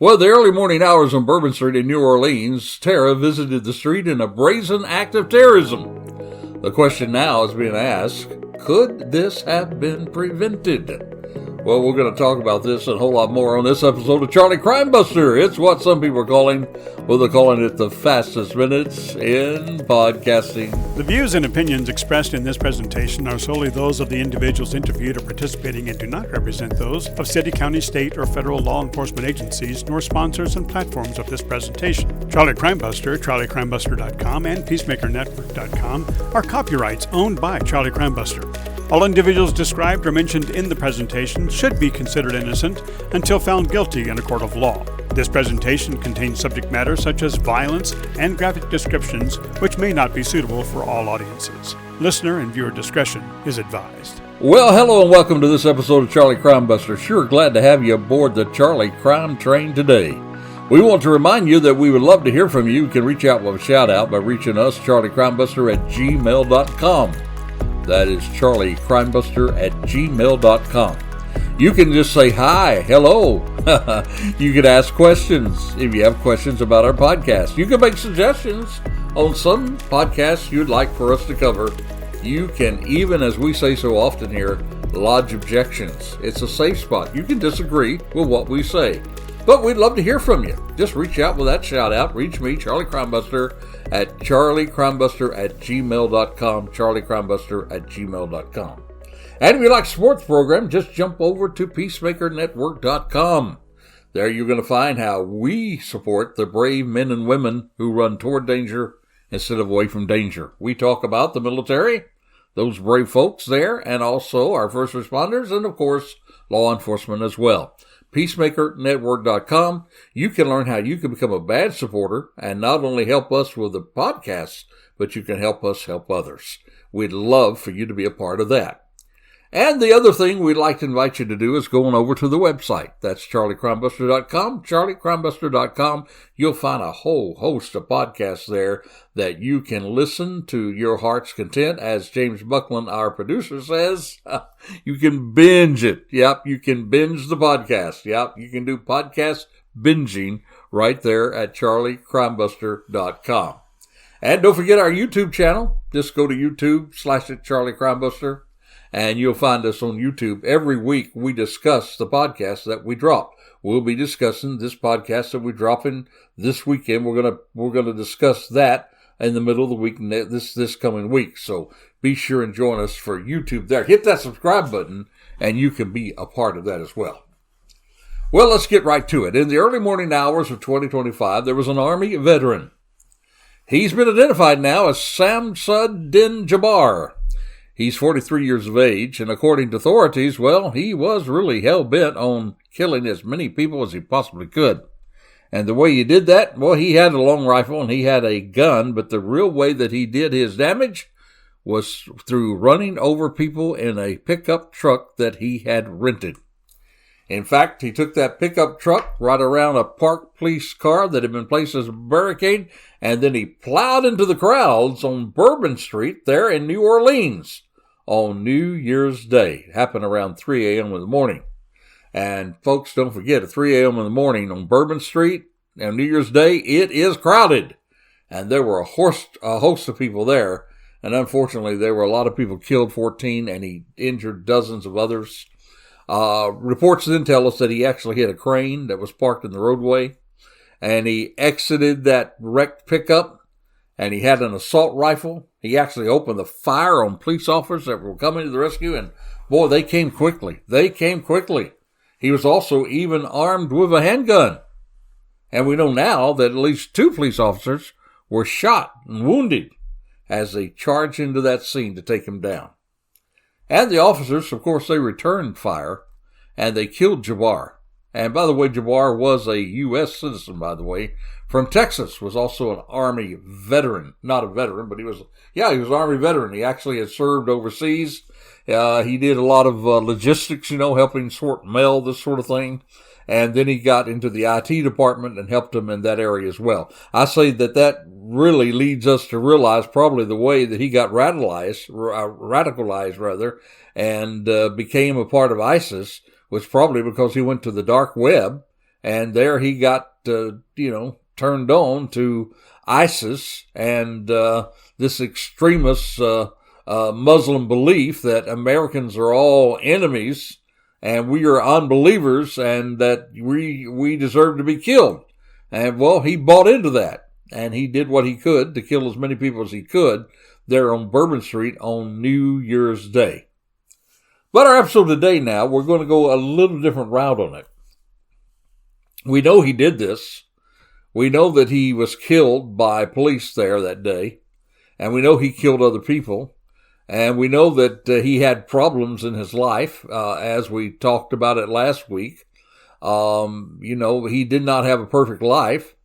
Well, the early morning hours on Bourbon Street in New Orleans, Tara visited the street in a brazen act of terrorism. The question now is being asked, could this have been prevented? Well, we're going to talk about this and a whole lot more on this episode of Charlie Crimebuster. It's what some people are calling, well, they're calling it the fastest minutes in podcasting. The views and opinions expressed in this presentation are solely those of the individuals interviewed or participating and do not represent those of city, county, state, or federal law enforcement agencies, nor sponsors and platforms of this presentation. Charlie Crimebuster, CharlieCrimebuster.com, and PeacemakerNetwork.com are copyrights owned by Charlie Crimebuster. All individuals described or mentioned in the presentation should be considered innocent until found guilty in a court of law. This presentation contains subject matter such as violence and graphic descriptions which may not be suitable for all audiences. Listener and viewer discretion is advised. Well, hello and welcome to this episode of Charlie Crimebuster. Sure glad to have you aboard the Charlie Crime Train today. We want to remind you that we would love to hear from you. You can reach out with a shout out by reaching us, charliecrimebuster@gmail.com. That is charliecrimebuster@gmail.com. You can just say hi, hello. You can ask questions if you have questions about our podcast. You can make suggestions on some podcasts you'd like for us to cover. You can even, as we say so often here, lodge objections. It's a safe spot. You can disagree with what we say, but we'd love to hear from you. Just reach out with that shout out. Reach me, Charlie Crimebuster, at charliecrimebuster@gmail.com, charliecrimebuster@gmail.com. And if you like sports program, just jump over to peacemakernetwork.com. There you're going to find how we support the brave men and women who run toward danger instead of away from danger. We talk about the military, those brave folks there, and also our first responders, and of course, law enforcement as well. PeacemakerNetwork.com. You can learn how you can become a badge supporter and not only help us with the podcast, but you can help us help others. We'd love for you to be a part of that. And the other thing we'd like to invite you to do is go on over to the website. That's charliecrimebuster.com, charliecrimebuster.com. You'll find a whole host of podcasts there that you can listen to your heart's content. As James Buckland, our producer, says, you can binge it. Yep, you can binge the podcast. Yep, you can do podcast binging right there at charliecrimebuster.com. And don't forget our YouTube channel. Just go to YouTube/CharlieCrimebuster. And you'll find us on YouTube. Every week we discuss the podcast that we drop. We'll be discussing this podcast that we're dropping this weekend. We're gonna discuss that in the middle of the week, this coming week. So be sure and join us for YouTube there. Hit that subscribe button and you can be a part of that as well. Well, let's get right to it. In the early morning hours of 2025, there was an Army veteran. He's been identified now as Shamsub Din Jabar. He's 43 years of age, and according to authorities, well, he was really hell-bent on killing as many people as he possibly could. And the way he did that, well, he had a long rifle and he had a gun, but the real way that he did his damage was through running over people in a pickup truck that he had rented. In fact, he took that pickup truck right around a parked police car that had been placed as a barricade, and then he plowed into the crowds on Bourbon Street there in New Orleans on New Year's Day. It happened around 3 a.m. in the morning. And folks, don't forget, at 3 a.m. in the morning on Bourbon Street on New Year's Day, it is crowded. And there were a host of people there. And unfortunately, there were a lot of people killed, 14, and he injured dozens of others. Reports then tell us that he actually hit a crane that was parked in the roadway. And he exited that wrecked pickup. And he had an assault rifle. He actually opened the fire on police officers that were coming to the rescue. And boy, they came quickly. He was also even armed with a handgun. And we know now that at least 2 police officers were shot and wounded as they charged into that scene to take him down. And the officers, of course, they returned fire and they killed Jabar. And by the way, Jabar was a U.S. citizen, by the way, from Texas, was also an Army veteran. Not a veteran, but he was an Army veteran. He actually had served overseas. He did a lot of logistics, helping sort mail, this sort of thing. And then he got into the IT department and helped them in that area as well. I say that really leads us to realize probably the way that he got radicalized and became a part of ISIS was probably because he went to the dark web And there he got, turned on to ISIS and this extremist Muslim belief that Americans are all enemies and we are unbelievers and that we deserve to be killed. And, well, he bought into that. And he did what he could to kill as many people as he could there on Bourbon Street on New Year's Day. But our episode today now, we're going to go a little different route on it. We know he did this. We know that he was killed by police there that day. And we know he killed other people. And we know that he had problems in his life, as we talked about it last week. He did not have a perfect life.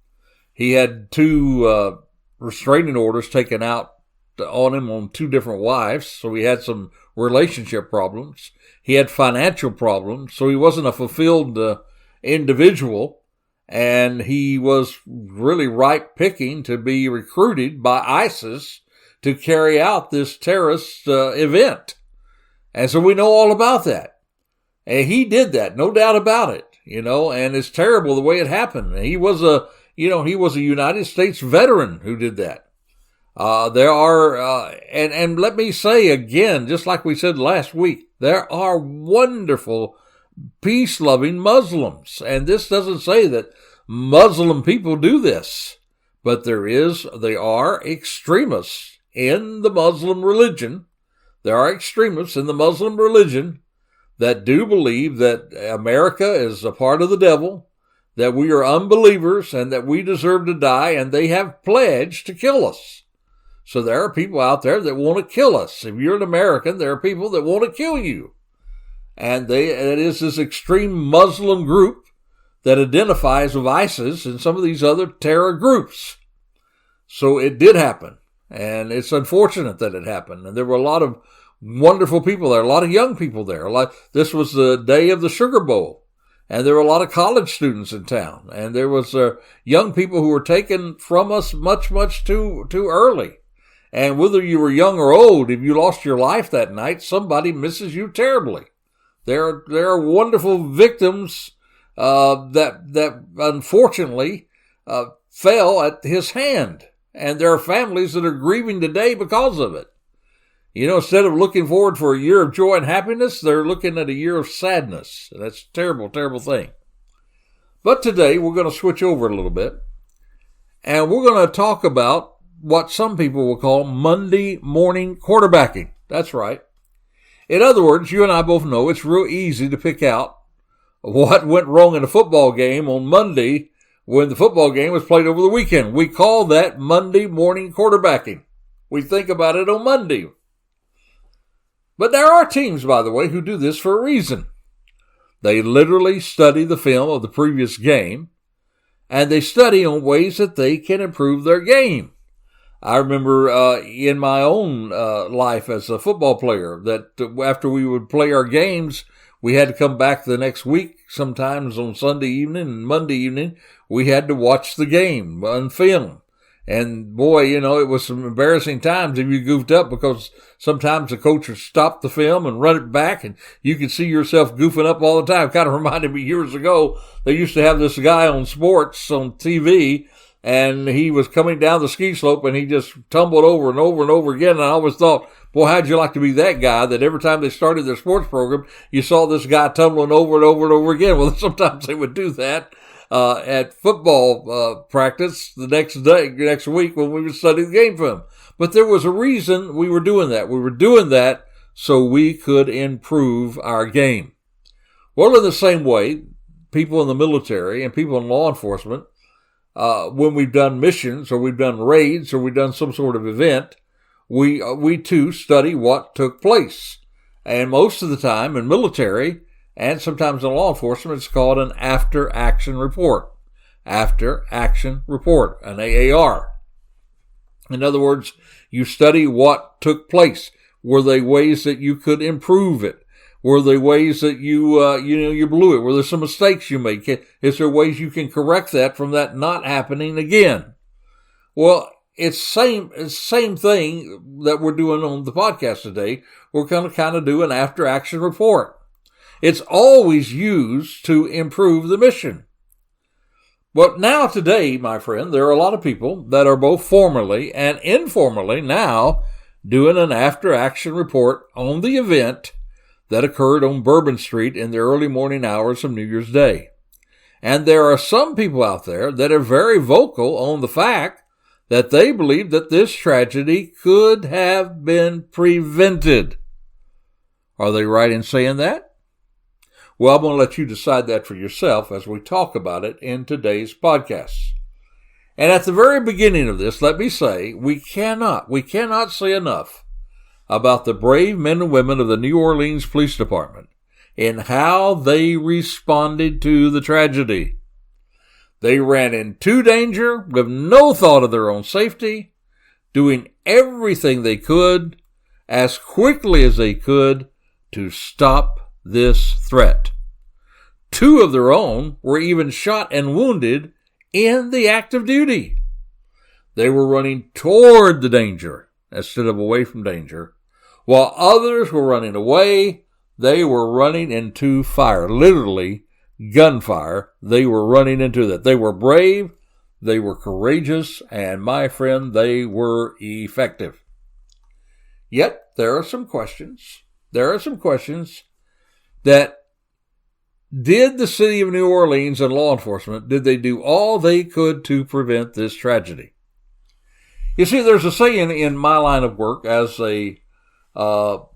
He had 2 restraining orders taken out on him on 2 different wives, so he had some relationship problems. He had financial problems, so he wasn't a fulfilled individual, and he was really ripe picking to be recruited by ISIS to carry out this terrorist event. And so we know all about that. And he did that, no doubt about it, and it's terrible the way it happened. He was a United States veteran who did that. There are, and let me say again, just like we said last week, there are wonderful, peace-loving Muslims. And this doesn't say that Muslim people do this, but they are extremists in the Muslim religion. There are extremists in the Muslim religion that do believe that America is a part of the devil, that we are unbelievers and that we deserve to die, and they have pledged to kill us. So there are people out there that want to kill us. If you're an American, there are people that want to kill you. And it is this extreme Muslim group that identifies with ISIS and some of these other terror groups. So it did happen. And it's unfortunate that it happened. And there were a lot of wonderful people there, a lot of young people there. This was the day of the Sugar Bowl. And there were a lot of college students in town. And there was young people who were taken from us much, much too early. And whether you were young or old, if you lost your life that night, somebody misses you terribly. There are wonderful victims that unfortunately fell at his hand. And there are families that are grieving today because of it. Instead of looking forward for a year of joy and happiness, they're looking at a year of sadness. And that's a terrible, terrible thing. But today, we're going to switch over a little bit. And we're going to talk about what some people will call Monday morning quarterbacking. That's right. In other words, you and I both know it's real easy to pick out what went wrong in a football game on Monday when the football game was played over the weekend. We call that Monday morning quarterbacking. We think about it on Monday. But there are teams, by the way, who do this for a reason. They literally study the film of the previous game, and they study on ways that they can improve their game. I remember in my own life as a football player that after we would play our games, we had to come back the next week, sometimes on Sunday evening and Monday evening. We had to watch the game on film. And boy, it was some embarrassing times if you goofed up, because sometimes the coach would stop the film and run it back, and you could see yourself goofing up all the time. Kind of reminded me years ago, they used to have this guy on sports on TV, and he was coming down the ski slope and he just tumbled over and over and over again. And I always thought, boy, how'd you like to be that guy that every time they started their sports program, you saw this guy tumbling over and over and over again? Well, sometimes they would do that at football practice the next week when we would study the game film. But there was a reason we were doing that. We were doing that so we could improve our game. Well, in the same way, people in the military and people in law enforcement, when we've done missions or we've done raids or we've done some sort of event, we too study what took place. And most of the time in military and sometimes in law enforcement, it's called an after-action report. After-action report, an AAR. In other words, you study what took place. Were there ways that you could improve it? Were there ways that you blew it? Were there some mistakes you made? Is there ways you can correct that from that not happening again? Well, it's same thing that we're doing on the podcast today. We're going to kind of do an after-action report. It's always used to improve the mission. But now today, my friend, there are a lot of people that are both formally and informally now doing an after-action report on the event that occurred on Bourbon Street in the early morning hours of New Year's Day. And there are some people out there that are very vocal on the fact that they believe that this tragedy could have been prevented. Are they right in saying that? Well, I'm going to let you decide that for yourself as we talk about it in today's podcast. And at the very beginning of this, let me say, we cannot say enough about the brave men and women of the New Orleans Police Department and how they responded to the tragedy. They ran into danger with no thought of their own safety, doing everything they could as quickly as they could to stop this threat. 2 of their own were even shot and wounded in the act of duty. They were running toward the danger instead of away from danger, while others were running away. They were running into fire, literally gunfire. They were running into that. They were brave, they were courageous, and my friend, they were effective. Yet, there are some questions. That did the city of New Orleans and law enforcement, did they do all they could to prevent this tragedy? You see, there's a saying in my line of work as a law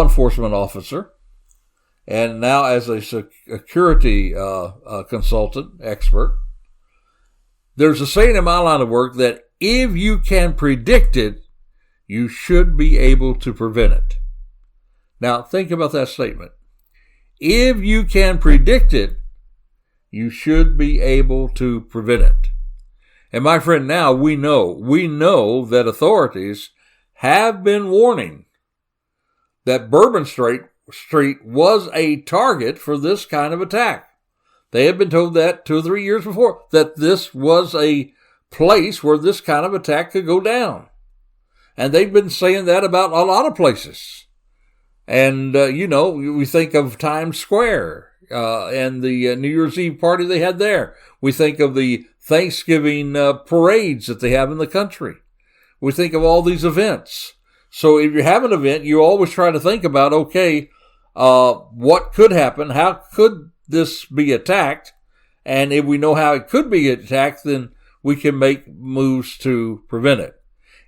enforcement officer and now as a security consultant, expert. There's a saying in my line of work that if you can predict it, you should be able to prevent it. Now, think about that statement. If you can predict it, you should be able to prevent it. And my friend, now we know that authorities have been warning that Bourbon Street was a target for this kind of attack. They had been told that 2 or 3 years before, that this was a place where this kind of attack could go down. And they've been saying that about a lot of places. And, we think of Times Square and the New Year's Eve party they had there. We think of the Thanksgiving parades that they have in the country. We think of all these events. So if you have an event, you always try to think about, okay, what could happen? How could this be attacked? And if we know how it could be attacked, then we can make moves to prevent it.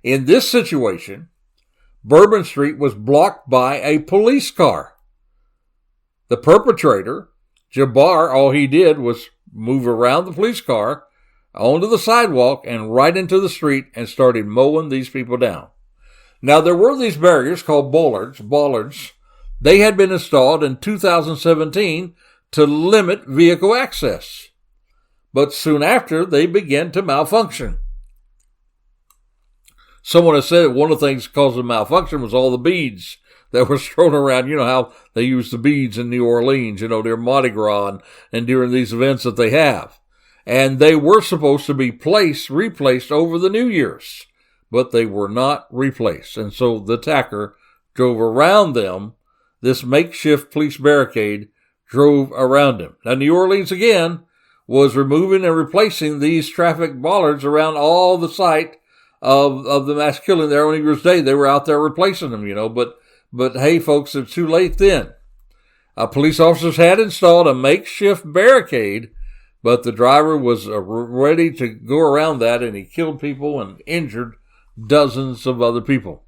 In this situation, Bourbon Street was blocked by a police car. The perpetrator, Jabar, all he did was move around the police car onto the sidewalk and right into the street and started mowing these people down. Now, there were these barriers called bollards. They had been installed in 2017 to limit vehicle access. But soon after, they began to malfunction. Someone has said one of the things that caused the malfunction was all the beads that were thrown around. You know how they use the beads in New Orleans, during Mardi Gras and during these events that they have. And they were supposed to be replaced over the New Year's, but they were not replaced. And so the attacker drove around them. This makeshift police barricade drove around him. Now, New Orleans, again, was removing and replacing these traffic bollards around all the site of the mass killing there on New Year's Day. They were out there replacing them, but hey, folks, it's too late then. Police officers had installed a makeshift barricade, but the driver was ready to go around that, and he killed people and injured dozens of other people.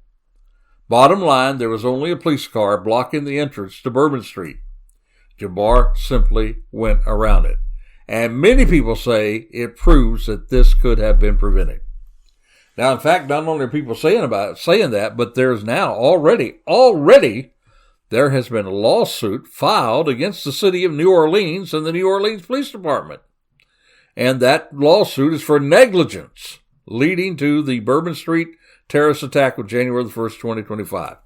Bottom line, there was only a police car blocking the entrance to Bourbon Street. Jabar simply went around it. And many people say it proves that this could have been prevented. Now, in fact, not only are people saying that, but there's now already there has been a lawsuit filed against the city of New Orleans and the New Orleans Police Department. And that lawsuit is for negligence leading to the Bourbon Street terrorist attack of January the 1st, 2025.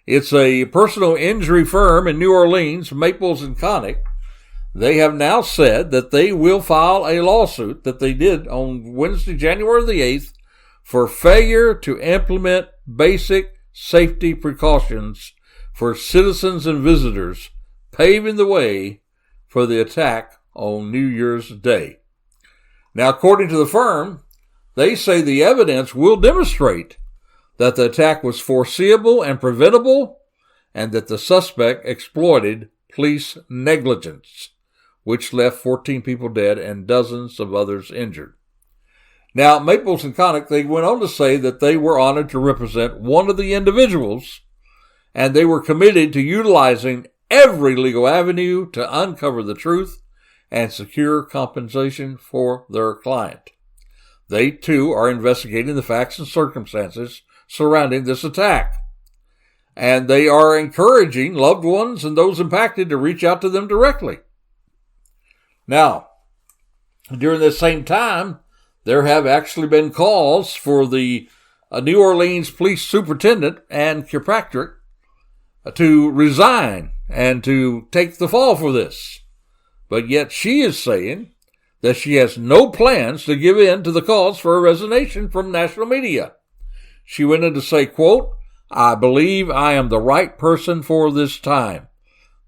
It's a personal injury firm in New Orleans, Maples and Connick. They have now said that they will file a lawsuit that they did on Wednesday, January the 8th, for failure to implement basic safety precautions for citizens and visitors, paving the way for the attack on New Year's Day. Now, according to the firm, they say the evidence will demonstrate that the attack was foreseeable and preventable, and that the suspect exploited police negligence, which left 14 people dead and dozens of others injured. Now, Maples and Connick, they went on to say that they were honored to represent one of the individuals, and they were committed to utilizing every legal avenue to uncover the truth and secure compensation for their client. They, too, are investigating the facts and circumstances surrounding this attack. And they are encouraging loved ones and those impacted to reach out to them directly. Now, during this same time, there have actually been calls for the New Orleans Police Supertendent and Kirkpatrick to resign and to take the fall for this. But yet she is saying that she has no plans to give in to the calls for a resignation from national media. She went on to say, quote, "I believe I am the right person for this time."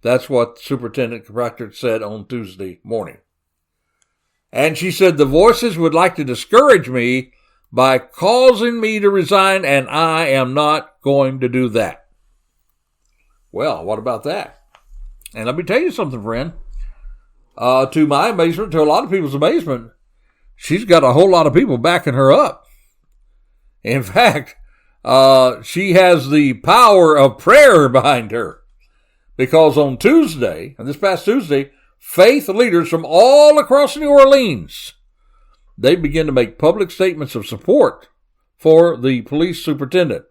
That's what Superintendent Kirkpatrick said on Tuesday morning. And she said the voices would like to discourage me by causing me to resign, and I am not going to do that. Well, what about that? And let me tell you something, friend. To my amazement, to a lot of people's amazement, she's got a whole lot of people backing her up. In fact, she has the power of prayer behind her. Because on Tuesday, and this past Tuesday, faith leaders from all across New Orleans, they began to make public statements of support for the police superintendent.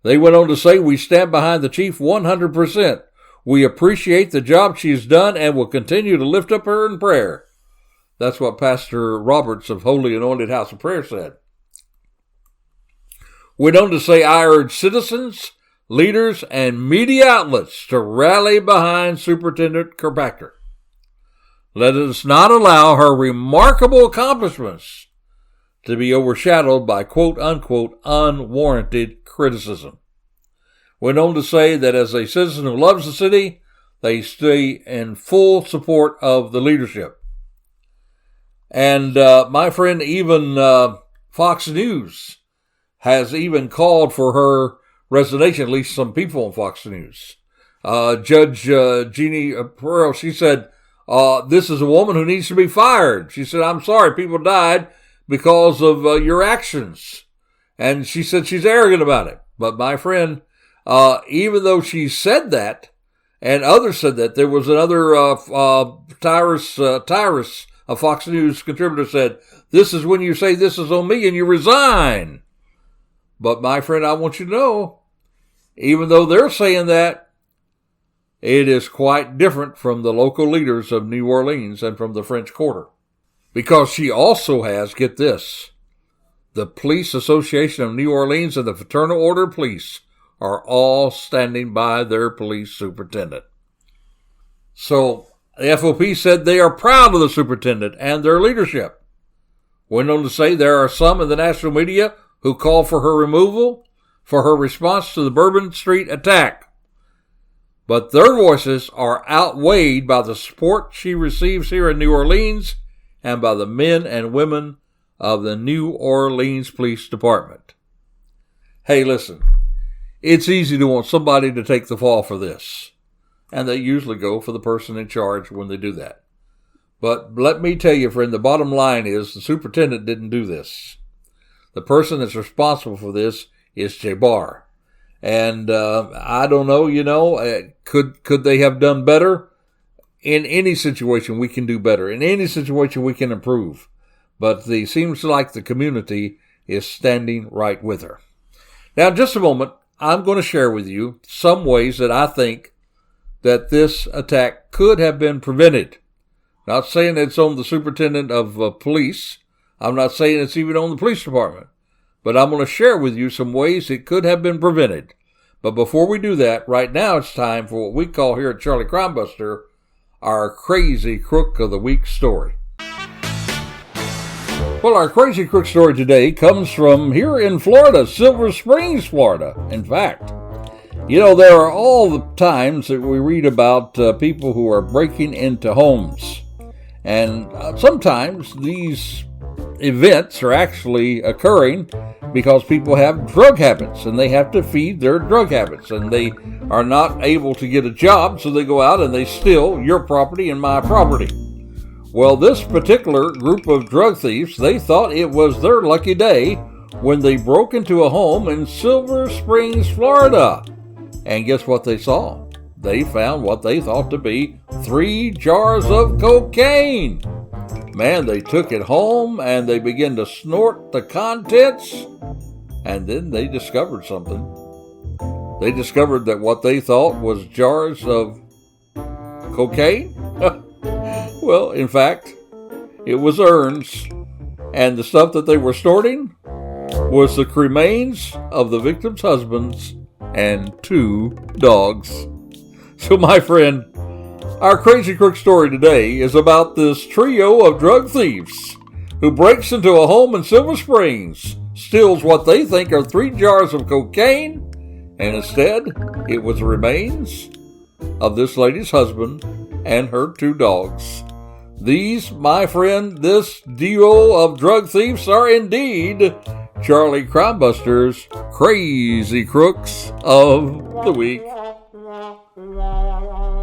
They went on to say, "We stand behind the chief 100%. We appreciate the job she's done and will continue to lift up her in prayer." That's what Pastor Roberts of Holy Anointed House of Prayer said. Went on to say, "I urge citizens, leaders, and media outlets to rally behind Superintendent Kirkpatrick. Let us not allow her remarkable accomplishments to be overshadowed by quote-unquote unwarranted criticism." Went on to say that as a citizen who loves the city, they stay in full support of the leadership. And my friend, even Fox News has even called for her resignation, at least some people on Fox News. Judge Jeannie Pearl, she said, "This is a woman who needs to be fired." She said, "I'm sorry, people died because of your actions." And she said she's arrogant about it. But my friend, even though she said that, and others said that, there was another Tyrus, a Fox News contributor, said, "This is when you say this is on me and you resign." But my friend, I want you to know, even though they're saying that, it is quite different from the local leaders of New Orleans and from the French Quarter. Because she also has, get this, the Police Association of New Orleans and the Fraternal Order of Police are all standing by their police superintendent. So the FOP said they are proud of the superintendent and their leadership. Went on to say there are some in the national media who call for her removal for her response to the Bourbon Street attack. But their voices are outweighed by the support she receives here in New Orleans and by the men and women of the New Orleans Police Department. Hey, listen, it's easy to want somebody to take the fall for this, and they usually go for the person in charge when they do that. But let me tell you, friend, the bottom line is the superintendent didn't do this. The person that's responsible for this is Jabar. And I don't know, could they have done better? In any situation, we can do better. In any situation, we can improve. But it seems like the community is standing right with her. Now, in just a moment, I'm going to share with you some ways that I think that this attack could have been prevented. Not saying it's on the superintendent of police. I'm not saying it's even on the police department. But I'm going to share with you some ways it could have been prevented. But before we do that, right now it's time for what we call here at Charlie Crimebuster, our Crazy Crook of the Week story. Well, our Crazy Crook story today comes from here in Florida, Silver Springs, Florida. In fact, there are all the times that we read about people who are breaking into homes. And sometimes these events are actually occurring because people have drug habits and they have to feed their drug habits, and they are not able to get a job, so they go out and they steal your property and my property. Well, this particular group of drug thieves, they thought it was their lucky day when they broke into a home in Silver Springs, Florida. And guess what they saw? They found what they thought to be 3 jars of cocaine. Man, they took it home and they began to snort the contents, and then they discovered something. They discovered that what they thought was jars of cocaine, well, in fact, it was urns, and the stuff that they were snorting was the cremains of the victim's husbands and 2 dogs. So, my friend, our Crazy Crook story today is about this trio of drug thieves who breaks into a home in Silver Springs, steals what they think are 3 jars of cocaine, and instead it was the remains of this lady's husband and her 2 dogs. These, my friend, this duo of drug thieves are indeed Charlie Crimebuster's Crazy Crooks of the Week.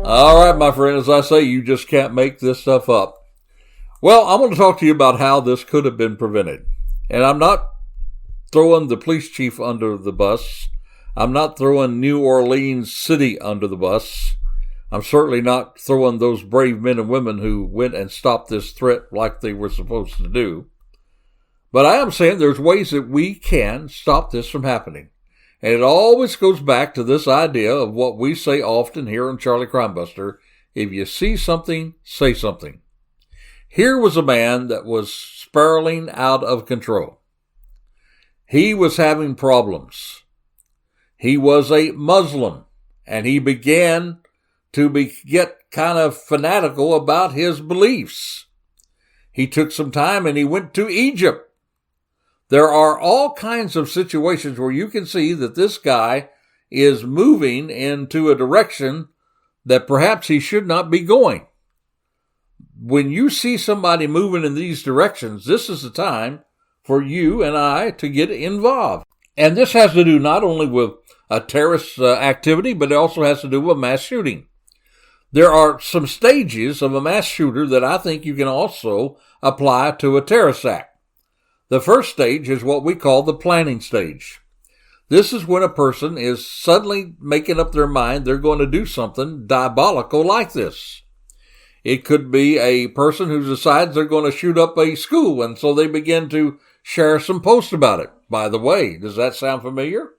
All right, my friend, as I say, you just can't make this stuff up. Well, I'm going to talk to you about how this could have been prevented. And I'm not throwing the police chief under the bus. I'm not throwing New Orleans City under the bus. I'm certainly not throwing those brave men and women who went and stopped this threat like they were supposed to do. But I am saying there's ways that we can stop this from happening. And it always goes back to this idea of what we say often here on Charlie Crimebuster: if you see something, say something. Here was a man that was spiraling out of control. He was having problems. He was a Muslim, and he began to get kind of fanatical about his beliefs. He took some time and he went to Egypt. There are all kinds of situations where you can see that this guy is moving into a direction that perhaps he should not be going. When you see somebody moving in these directions, this is the time for you and I to get involved. And this has to do not only with a terrorist activity, but it also has to do with mass shooting. There are some stages of a mass shooter that I think you can also apply to a terrorist act. The first stage is what we call the planning stage. This is when a person is suddenly making up their mind they're going to do something diabolical like this. It could be a person who decides they're going to shoot up a school, and so they begin to share some posts about it. By the way, does that sound familiar?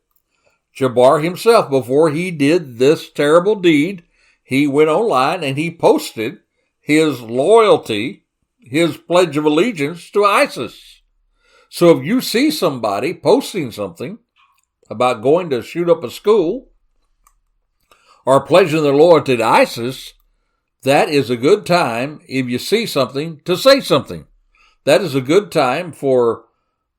Jabar himself, before he did this terrible deed, he went online and he posted his loyalty, his pledge of allegiance to ISIS. So if you see somebody posting something about going to shoot up a school or pledging their loyalty to ISIS, that is a good time, if you see something, to say something. That is a good time for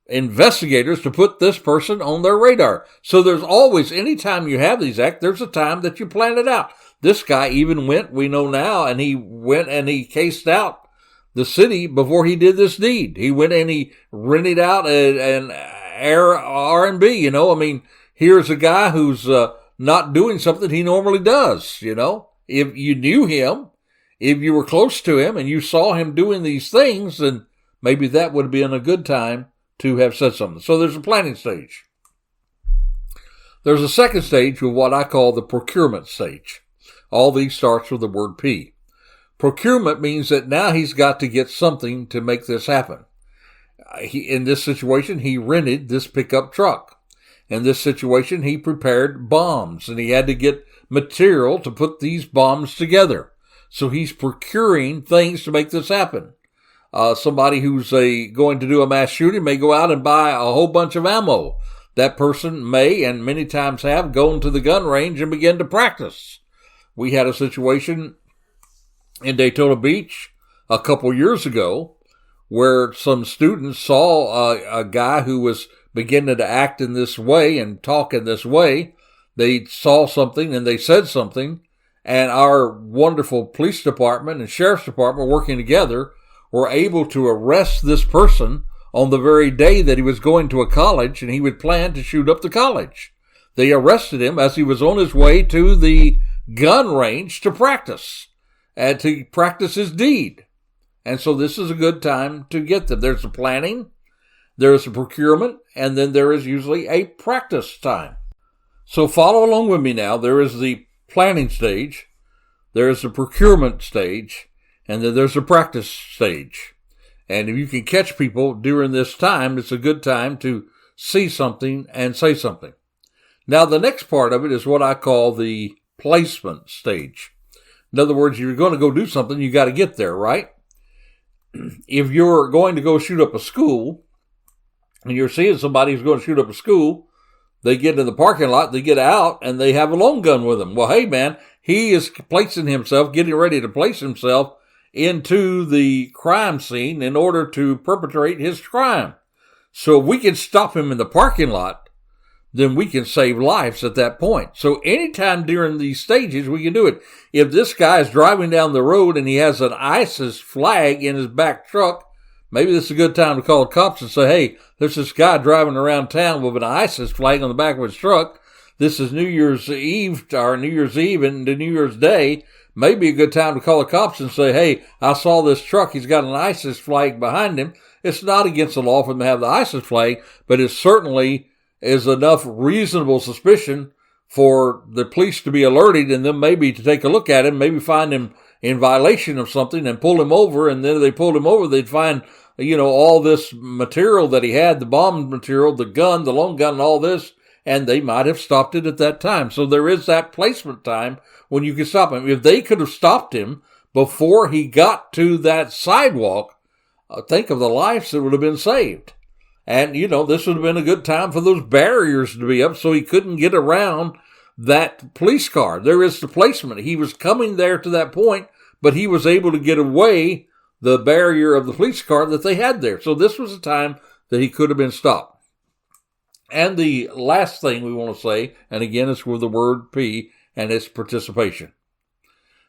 investigators to put this person on their radar. So there's always, anytime you have these acts, there's a time that you plan it out. This guy even went, we know now, and he went and he cased out the city before he did this deed. He went and he rented out an R&B, you know. I mean, here's a guy who's not doing something he normally does, you know. If you knew him, if you were close to him and you saw him doing these things, then maybe that would have been a good time to have said something. So there's a planning stage. There's a second stage with what I call the procurement stage. All these starts with the word P. Procurement means that now he's got to get something to make this happen. In this situation, he rented this pickup truck. In this situation, he prepared bombs, and he had to get material to put these bombs together. So he's procuring things to make this happen. Somebody who's going to do a mass shooting may go out and buy a whole bunch of ammo. That person may, and many times have, gone to the gun range and begin to practice. We had a situation in Daytona Beach a couple years ago where some students saw a guy who was beginning to act in this way and talk in this way. They saw something and they said something, and our wonderful police department and sheriff's department working together were able to arrest this person on the very day that he was going to a college and he would plan to shoot up the college. They arrested him as he was on his way to the gun range to practice his deed. And so this is a good time to get them. There's the planning, there's the procurement, and then there is usually a practice time. So follow along with me now. There is the planning stage, there is the procurement stage, and then there's the practice stage. And if you can catch people during this time, it's a good time to see something and say something. Now, the next part of it is what I call the placement stage. In other words, you're going to go do something, you got to get there, right? If you're going to go shoot up a school, and you're seeing somebody who's going to shoot up a school, they get in the parking lot, they get out, and they have a long gun with them. Well, hey, man, he is getting ready to place himself into the crime scene in order to perpetrate his crime. So if we can stop him in the parking lot, then we can save lives at that point. So anytime during these stages, we can do it. If this guy is driving down the road and he has an ISIS flag in his back truck, maybe this is a good time to call the cops and say, hey, there's this guy driving around town with an ISIS flag on the back of his truck. This is New Year's Eve and the New Year's Day. Maybe a good time to call the cops and say, hey, I saw this truck. He's got an ISIS flag behind him. It's not against the law for him to have the ISIS flag, but it certainly is enough reasonable suspicion for the police to be alerted and then maybe to take a look at him, maybe find him in violation of something and pull him over. And then if they pulled him over, they'd find, all this material that he had, the bomb material, the gun, the long gun, and all this, and they might have stopped it at that time. So there is that placement time when you can stop him. If they could have stopped him before he got to that sidewalk, think of the lives that would have been saved. And, this would have been a good time for those barriers to be up so he couldn't get around that police car. There is the placement. He was coming there to that point, but he was able to get away the barrier of the police car that they had there. So this was a time that he could have been stopped. And the last thing we want to say, and again, it's with the word P, and it's participation.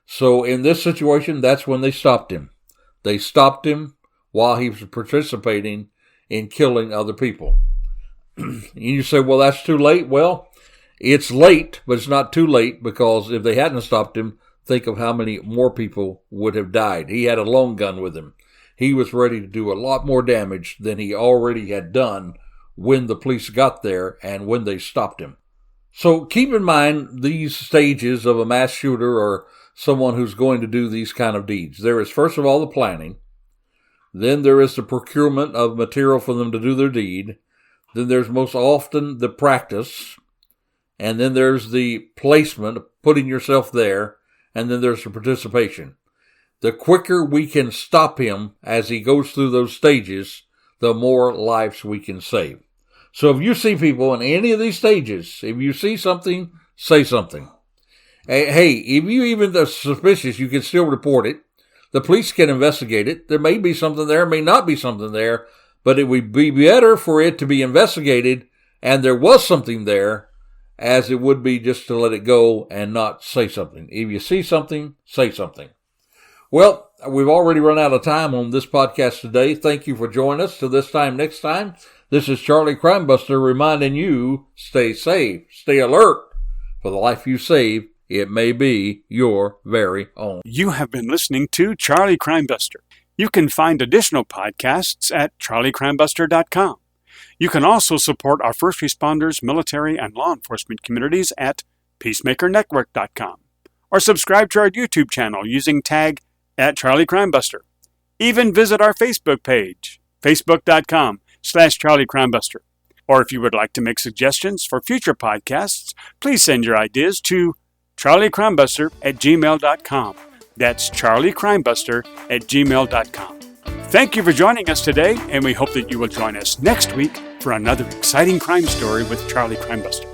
So in this situation, that's when they stopped him. They stopped him while he was participating in killing other people. And you say, well, that's too late. Well, it's late, but it's not too late, because if they hadn't stopped him, think of how many more people would have died. He had a long gun with him. He was ready to do a lot more damage than he already had done when the police got there and when they stopped him. So keep in mind these stages of a mass shooter or someone who's going to do these kind of deeds. There is, first of all, the planning. Then there is the procurement of material for them to do their deed. Then there's most often the practice. And then there's the placement, putting yourself there. And then there's the participation. The quicker we can stop him as he goes through those stages, the more lives we can save. So if you see people in any of these stages, if you see something, say something. Hey, if you even are suspicious, you can still report it. The police can investigate it. There may be something there, may not be something there, but it would be better for it to be investigated and there was something there as it would be just to let it go and not say something. If you see something, say something. Well, we've already run out of time on this podcast today. Thank you for joining us. Till this time next time, this is Charlie Crimebuster reminding you, stay safe, stay alert. For the life you save, it may be your very own. You have been listening to Charlie Crimebuster. You can find additional podcasts at charliecrimebuster.com. You can also support our first responders, military, and law enforcement communities at peacemakernetwork.com. Or subscribe to our YouTube channel using tag @CharlieCrimebuster. Even visit our Facebook page, facebook.com/CharlieCrimebuster. Or if you would like to make suggestions for future podcasts, please send your ideas to charliecrimebuster@gmail.com. That's charliecrimebuster@gmail.com. Thank you for joining us today, and we hope that you will join us next week for another exciting crime story with Charlie Crimebuster.